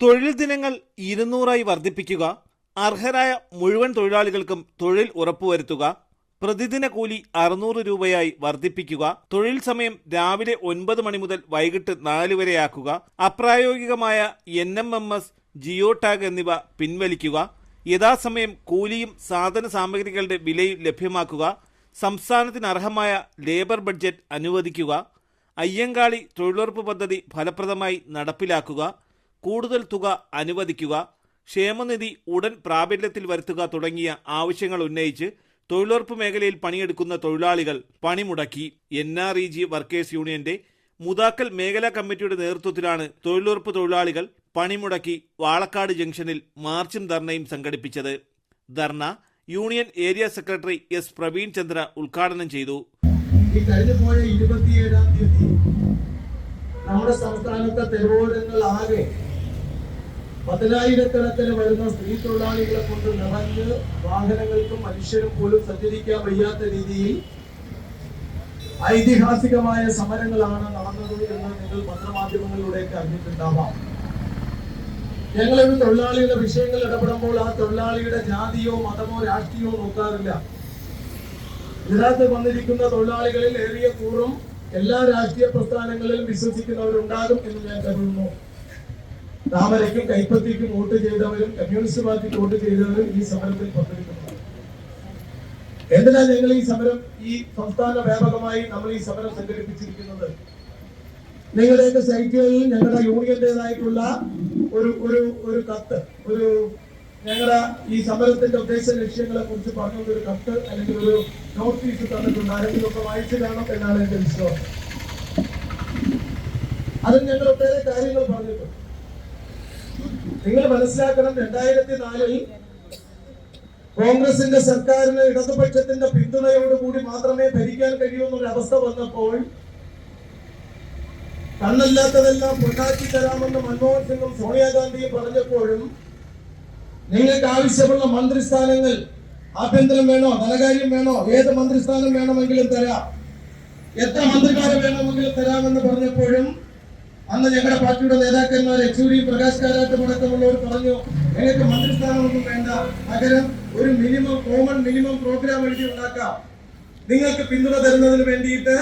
തൊഴിൽ ദിനങ്ങൾ 200 വർദ്ധിപ്പിക്കുക, അർഹരായ മുഴുവൻ തൊഴിലാളികൾക്കും തൊഴിൽ ഉറപ്പുവരുത്തുക, പ്രതിദിന കൂലി 600 രൂപയായി വർദ്ധിപ്പിക്കുക, തൊഴിൽ സമയം രാവിലെ 9 മണി മുതൽ വൈകിട്ട് 4 വരെയാക്കുക, അപ്രായോഗികമായ NMMS, ജിയോ ടാഗ് എന്നിവ പിൻവലിക്കുക, യഥാസമയം കൂലിയും സാധന സാമഗ്രികളുടെ വിലയും ലഭ്യമാക്കുക, സംസ്ഥാനത്തിന് അർഹമായ ലേബർ ബഡ്ജറ്റ് അനുവദിക്കുക, അയ്യങ്കാളി തൊഴിലുറപ്പ് പദ്ധതി ഫലപ്രദമായി നടപ്പിലാക്കുക, കൂടുതൽ തുക അനുവദിക്കുക, ക്ഷേമനിധി ഉടൻ പ്രാബല്യത്തിൽ വരുത്തുക തുടങ്ങിയ ആവശ്യങ്ങൾ ഉന്നയിച്ച് തൊഴിലുറപ്പ് മേഖലയിൽ പണിയെടുക്കുന്ന തൊഴിലാളികൾ പണിമുടക്കി. NREG വർക്കേഴ്സ് യൂണിയന്റെ മുതാക്കൽ മേഖലാ കമ്മിറ്റിയുടെ നേതൃത്വത്തിലാണ് തൊഴിലുറപ്പ് തൊഴിലാളികൾ പണിമുടക്കി വാളക്കാട് ജംഗ്ഷനിൽ മാർച്ചും ധർണയും സംഘടിപ്പിച്ചത്. ധർണ union area secretary S. Praveen Chandra ഉദ്ഘാടനം ചെയ്തു. കഴിഞ്ഞുപോയ 27-ാം തീയതി നമ്മുടെ സംസ്ഥാനത്തെ തെരുവോരങ്ങൾ ആകെ 10,000-കണക്കിന് വരുന്ന സ്ത്രീ തൊഴിലാളികളെ കൊണ്ട് നിറഞ്ഞ് വാഹനങ്ങൾക്കും മനുഷ്യരും പോലും സഞ്ചരിക്കാൻ വയ്യാത്ത രീതിയിൽ ഐതിഹാസികമായ സമരങ്ങളാണ് നടന്നത് എന്ന് നിങ്ങൾ പത്രമാധ്യമങ്ങളിലൂടെയൊക്കെ അറിഞ്ഞിട്ടുണ്ടാവാം. ഞങ്ങളൊരു തൊഴിലാളിയുടെ വിഷയങ്ങൾ ഇടപെടുമ്പോൾ ആ തൊഴിലാളിയുടെ ജാതിയോ മതമോ രാഷ്ട്രീയമോ നോക്കാറില്ല. ഇതിനകത്ത് വന്നിരിക്കുന്ന തൊഴിലാളികളിൽ ഏറിയ കൂറും എല്ലാ രാഷ്ട്രീയ പ്രസ്ഥാനങ്ങളിലും വിശ്വസിക്കുന്നവരുണ്ടാകും എന്ന് ഞാൻ കരുതുന്നു. താമരയ്ക്കും കൈപ്പത്തിക്കും വോട്ട് ചെയ്തവരും കമ്മ്യൂണിസ്റ്റ് പാർട്ടിക്ക് വോട്ട് ചെയ്തവരും ഈ സമരത്തിൽ പങ്കെടുക്കുന്നു. എന്തിനാ ഞങ്ങൾ ഈ സമരം ഈ സംസ്ഥാന വ്യാപകമായി നമ്മൾ ഈ സമരം സംഘടിപ്പിച്ചിരിക്കുന്നത്? നിങ്ങളുടെയൊക്കെ സൈറ്റുകളിൽ ഞങ്ങളുടെ യൂണിയന്റേതായിട്ടുള്ള ഒരു കത്ത്, ഞങ്ങളുടെ ഈ സമരത്തിന്റെ ഉദ്ദേശ ലക്ഷ്യങ്ങളെ കുറിച്ച് പറഞ്ഞുകൊണ്ട് ഒരു കത്ത് അല്ലെങ്കിൽ ഒരു നോട്ടീസ് തന്നിട്ടുണ്ട്. ആരെങ്കിലും ഒക്കെ വായിച്ചു കാണണം എന്നാണ് എന്റെ വിശ്വാസം. അതിൽ ഞങ്ങൾ ഒട്ടേറെ കാര്യങ്ങൾ പറഞ്ഞിട്ടുണ്ട്. നിങ്ങൾ മനസ്സിലാക്കണം, 2004-ൽ കോൺഗ്രസിന്റെ സർക്കാരിന് ഇടതുപക്ഷത്തിന്റെ പിന്തുണയോടുകൂടി മാത്രമേ ഭരിക്കാൻ കഴിയൂന്നൊരു അവസ്ഥ വന്നപ്പോൾ കണ്ണല്ലാത്തതെല്ലാം പൊന്നാക്കി തരാമെന്ന് മൻമോഹൻ സിംഗും സോണിയാഗാന്ധിയും പറഞ്ഞപ്പോഴും നിങ്ങൾക്ക് ആവശ്യമുള്ള മന്ത്രിസ്ഥാനങ്ങൾ, ആഭ്യന്തരം വേണോ ധനകാര്യം വേണോ ഏത് മന്ത്രിസ്ഥാനം വേണമെങ്കിലും തരാം, എത്ര മന്ത്രിമാരെ വേണമെങ്കിലും തരാമെന്ന് പറഞ്ഞപ്പോഴും അന്ന് ഞങ്ങളുടെ പാർട്ടിയുടെ നേതാക്കന്മാർ യെച്ചൂരി, പ്രകാശ് കാരാട്ടും അടക്കമുള്ളവർ പറഞ്ഞു, ഞങ്ങൾക്ക് മന്ത്രിസ്ഥാനമൊന്നും വേണ്ട, പകരം ഒരു കോമൺ മിനിമം പ്രോഗ്രാം എഴുതി ഉണ്ടാക്കാം, നിങ്ങൾക്ക് പിന്തുണ തരുന്നതിന് വേണ്ടിയിട്ട്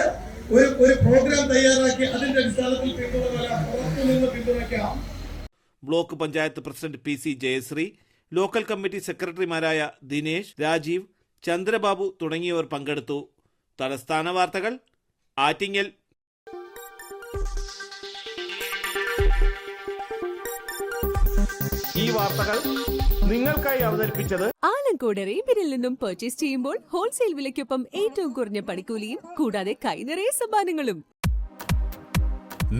ഒരു പ്രോഗ്രാം തയ്യാറാക്കി അതിന്റെ അടിസ്ഥാനത്തിൽ പുറത്തുനിന്ന് പിന്തുണയ്ക്കാം. Block panchayat president PC Jayashree, local committee സെക്രട്ടറിമാരായ ദിനേശ്, രാജീവ്, ചന്ദ്രബാബു തുടങ്ങിയവർ പങ്കെടുത്തു. തലസ്ഥാന വാർത്തകൾ, ആറ്റിങ്ങൽ. ഈ വാർത്തകൾ നിങ്ങൾക്കായി അവതരിപ്പിച്ചത് ആലങ്കോട് റേബിനിൽ നിന്നും പർച്ചേസ് ചെയ്യുമ്പോൾ ഹോൾസെയിൽ വിലയ്ക്കൊപ്പം ഏറ്റവും കുറഞ്ഞ പണിക്കൂലിയും കൂടാതെ കൈനിറയ സമ്മാനങ്ങളും.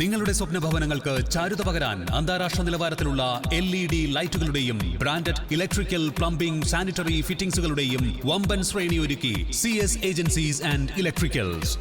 നിങ്ങളുടെ സ്വപ്ന ഭവനങ്ങൾക്ക് ചാരുത പകരാൻ അന്താരാഷ്ട്ര നിലവാരത്തിലുള്ള LED ലൈറ്റുകളുടെയും ബ്രാൻഡഡ് ഇലക്ട്രിക്കൽ, പ്ലംബിംഗ്, സാനിറ്ററി ഫിറ്റിംഗ്സുകളുടെയും വമ്പൻ ശ്രേണി ഒരുക്കി CS ഏജൻസീസ് ആൻഡ് ഇലക്ട്രിക്കൽസ്.